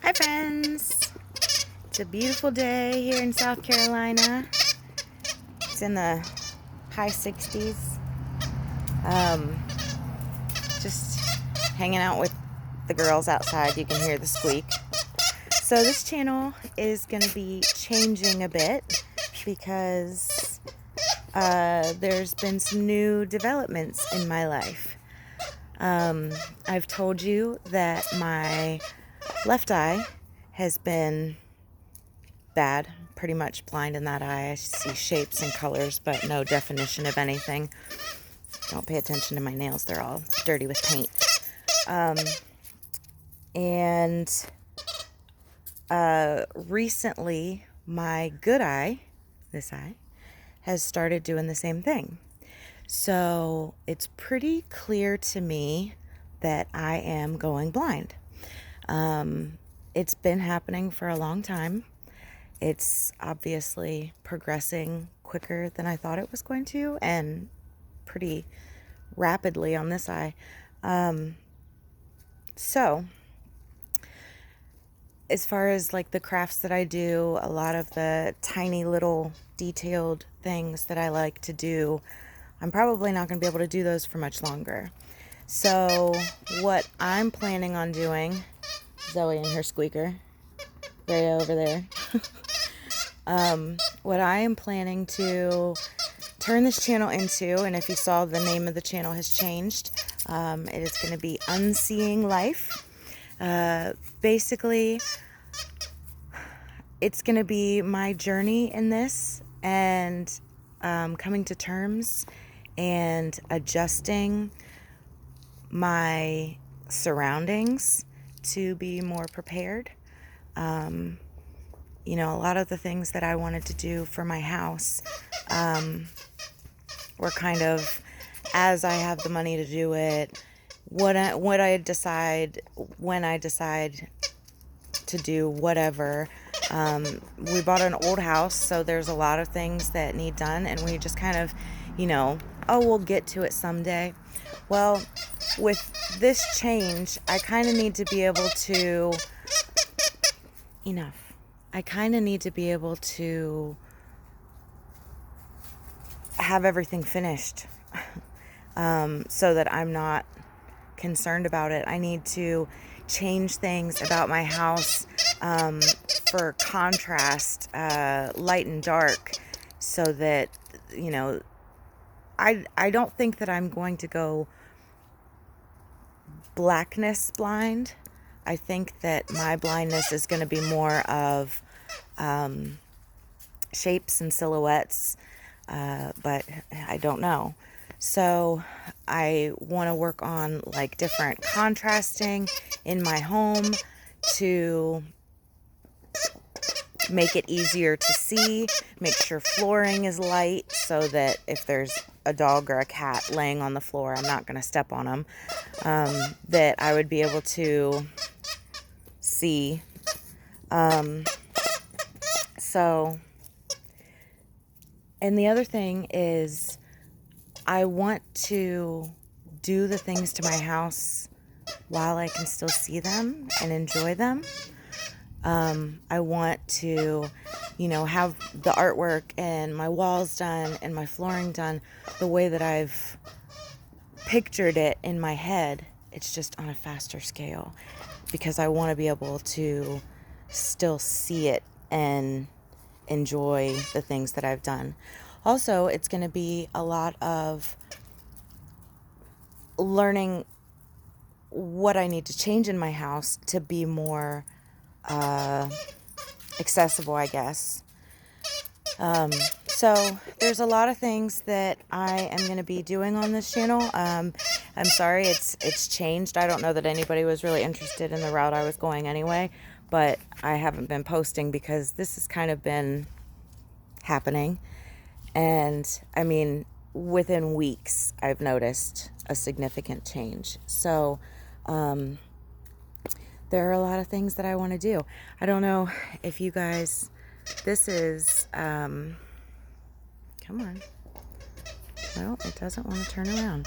Hi friends! It's a beautiful day here in South Carolina. It's in the high 60s. Just hanging out with the girls outside. You can hear the squeak. So this channel is going to be changing a bit because there's been some new developments in my life. I've told you that my left eye has been bad, pretty much blind in that eye. I see shapes and colors, but no definition of anything. Don't pay attention to my nails, they're all dirty with paint. Recently, my good eye, this eye, has started doing the same thing. So it's pretty clear to me that I am going blind. It's been happening for a long time. It's obviously progressing quicker than I thought it was going to, and pretty rapidly on this eye. So as far as like the crafts that I do, a lot of the tiny little detailed things that I like to do, I'm probably not going to be able to do those for much longer. So what I'm planning on doing, Zoe and her squeaker, right over there. What I am planning to turn this channel into, and if you saw, the name of the channel has changed. It is going to be Unseeing Life. Basically, it's going to be my journey in this, and coming to terms and adjusting my surroundings to be more prepared. A lot of the things that I wanted to do for my house were kind of, as I have the money to do it, what I decide, when I decide to do whatever. We bought an old house, so there's a lot of things that need done, and we just kind of, we'll get to it someday. Well, with this change, I kind of need to be able to, have everything finished so that I'm not concerned about it. I need to change things about my house for contrast, light and dark, so that, I don't think that I'm going to go blackness blind. I think that my blindness is going to be more of shapes and silhouettes, but I don't know. So I want to work on like different contrasting in my home to make it easier to see, make sure flooring is light so that if there's a dog or a cat laying on the floor, I'm not going to step on them, that I would be able to see. And the other thing is, I want to do the things to my house while I can still see them and enjoy them. I want to, have the artwork and my walls done and my flooring done the way that I've pictured it in my head. It's just on a faster scale because I want to be able to still see it and enjoy the things that I've done. Also, it's going to be a lot of learning what I need to change in my house to be more accessible, I guess. So there's a lot of things that I am going to be doing on this channel. I'm sorry it's changed. I don't know that anybody was really interested in the route I was going anyway, but I haven't been posting because this has kind of been happening. And I mean, within weeks, I've noticed a significant change. So there are a lot of things that I want to do. I don't know if you guys, this is, come on. Well, it doesn't want to turn around.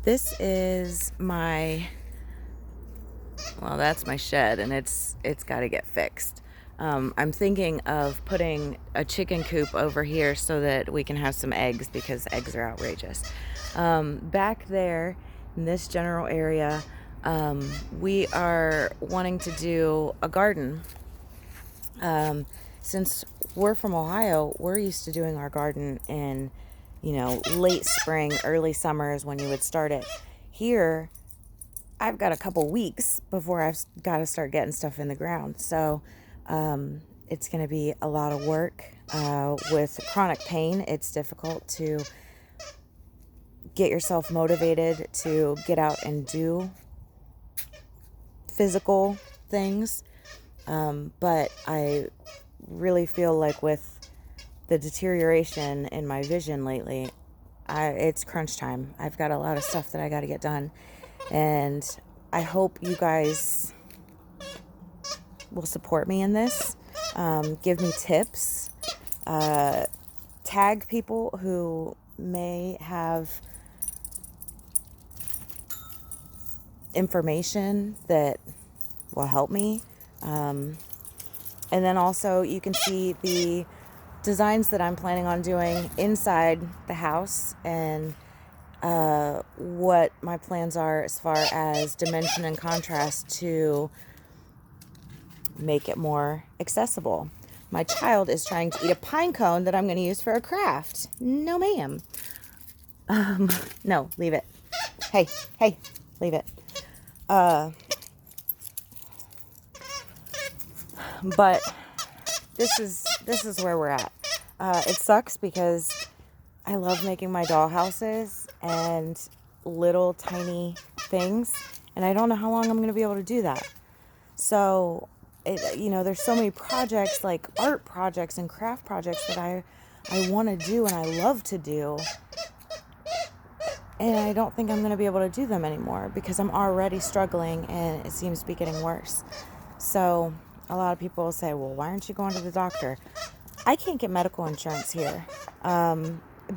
This is my Well, that's my shed, and it's got to get fixed. I'm thinking of putting a chicken coop over here so that we can have some eggs, because eggs are outrageous. Back there in this general area, we are wanting to do a garden. Since we're from Ohio, we're used to doing our garden in, late spring, early summer is when you would start it. Here, I've got a couple weeks before I've got to start getting stuff in the ground. So it's going to be a lot of work. With chronic pain, it's difficult to get yourself motivated to get out and do physical things. But I really feel like with the deterioration in my vision lately, it's crunch time. I've got a lot of stuff that I got to get done. And I hope you guys will support me in this. Give me tips. Tag people who may have information that will help me. And then also you can see the designs that I'm planning on doing inside the house, and what my plans are as far as dimension and contrast to make it more accessible. My child is trying to eat a pine cone that I'm going to use for a craft. No, ma'am. No, leave it. Hey, leave it. But this is where we're at. It sucks because I love making my doll houses and little tiny things, and I don't know how long I'm going to be able to do that. So, there's so many projects, like art projects and craft projects that I want to do and I love to do. And I don't think I'm going to be able to do them anymore because I'm already struggling and it seems to be getting worse. So a lot of people will say, well, why aren't you going to the doctor? I can't get medical insurance here.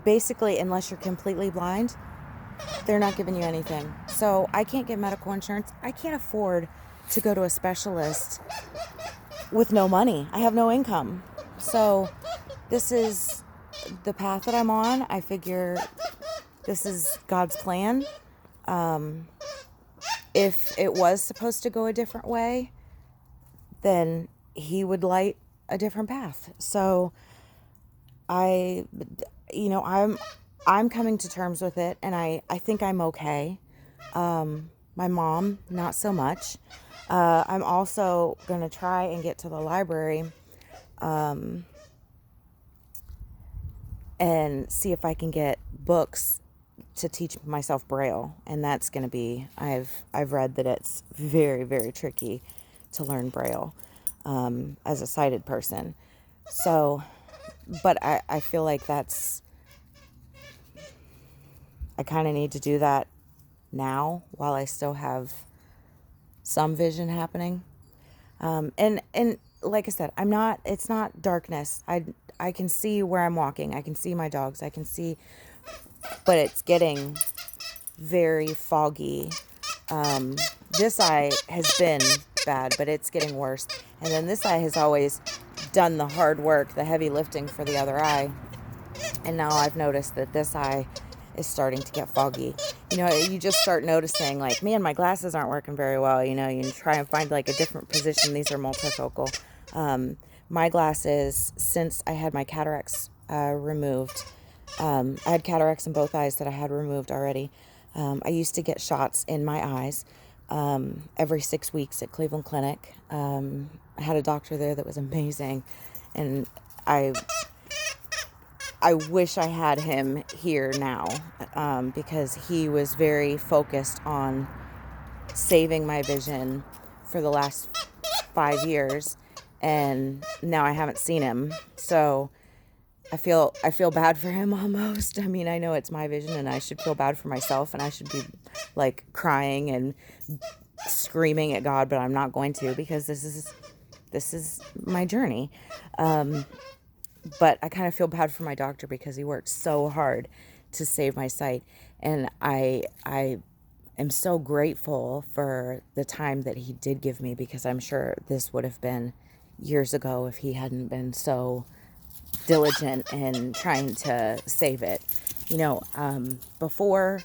Basically, unless you're completely blind, they're not giving you anything. So I can't get medical insurance. I can't afford to go to a specialist with no money. I have no income. So this is the path that I'm on. I figure this is God's plan. If it was supposed to go a different way, then he would light a different path. So I'm coming to terms with it, and I think I'm okay. My mom, not so much. I'm also going to try and get to the library and see if I can get books to teach myself Braille. And that's going to be, I've read that it's very, very tricky to learn Braille as a sighted person. So, but I feel like I kind of need to do that now while I still have some vision happening. And like I said, it's not darkness. I can see where I'm walking. I can see my dogs. I can see, but it's getting very foggy. This eye has been bad, but it's getting worse. And then this eye has always done the hard work, the heavy lifting for the other eye. And now I've noticed that this eye is starting to get foggy. You just start noticing, like, man, my glasses aren't working very well. You try and find like a different position. These are multifocal. My glasses, since I had my cataracts removed, I had cataracts in both eyes that I had removed already. I used to get shots in my eyes every 6 weeks at Cleveland Clinic. I had a doctor there that was amazing, and I wish I had him here now because he was very focused on saving my vision for the last 5 years, and now I haven't seen him. So I feel bad for him almost. I mean, I know it's my vision and I should feel bad for myself and I should be like crying and screaming at God, but I'm not going to because this is my journey. But I kind of feel bad for my doctor because he worked so hard to save my sight, and I am am so grateful for the time that he did give me, because I'm sure this would have been years ago if he hadn't been so diligent in trying to save it. Before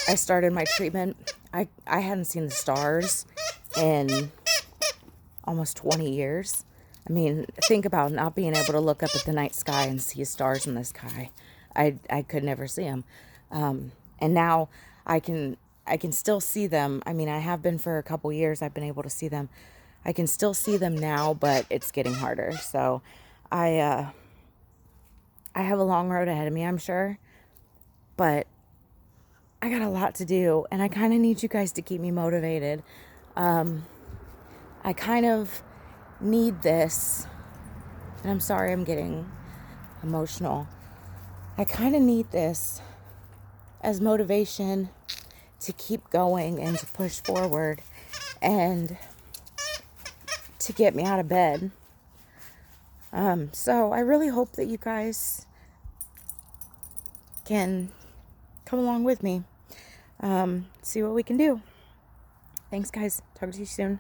I started my treatment, I hadn't seen the stars in almost 20 years. I mean, think about not being able to look up at the night sky and see stars in the sky. I could never see them. And now I can still see them. I mean, I have been for a couple years. I've been able to see them. I can still see them now, but it's getting harder. So I have a long road ahead of me, I'm sure, but I got a lot to do, and I kind of need you guys to keep me motivated. I kind of need this, and I'm sorry I'm getting emotional. I kind of need this as motivation to keep going and to push forward and to get me out of bed. So I really hope that you guys can come along with me, see what we can do. Thanks, guys. Talk to you soon.